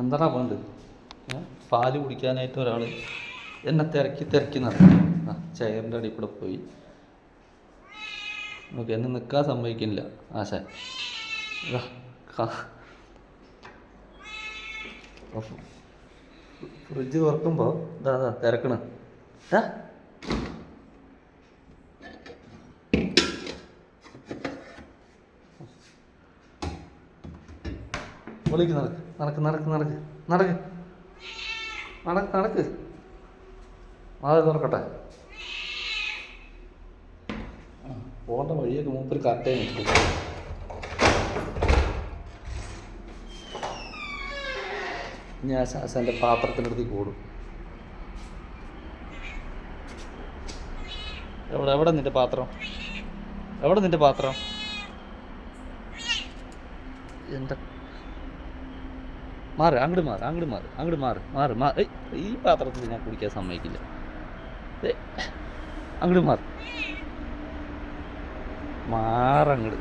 എന്താടാ വേണ്ടത്? പാല് കുടിക്കാനായിട്ട് ഒരാൾ എന്നെ തിരക്കി നടക്കും. ആ ചെയറിൻ്റെ അടിയിൽ കൂടെ പോയി ഓക്കെ എന്നെ നിൽക്കാൻ സമ്മതിക്കുന്നില്ല ആശാൻ. ഫ്രിഡ്ജ് തുറക്കുമ്പോൾ ഇതാ തിരക്കണ്. വിളിക്ക് നടക്ക് നടക്ക് നടക്ക് നടക്ക് നടക്ക് നടക്ക് അത് തുറക്കട്ടെ. പോകേണ്ട വഴിയൊക്കെ മൂപ്പര് കറക്റ്റായി നിൽക്കും. ഞാൻ എൻ്റെ പാത്രത്തിൻ്റെ അടുത്തേക്ക് ഓടും. എവിടെ നിൻ്റെ പാത്രം? എവിടെ നിൻ്റെ പാത്രം? എൻ്റെ മാറ് അങ്ങോട്ട് മാറ് അങ്ങോട്ട് മാറ് അങ്ങോട്ട് മാറ് മാറ് മാറ്. ഈ പാത്രത്തിൽ ഞാൻ കുടിക്കാൻ സമ്മതിക്കില്ല. അങ്ങോട്ട് മാറ് മാറങ്ങോട്ട്.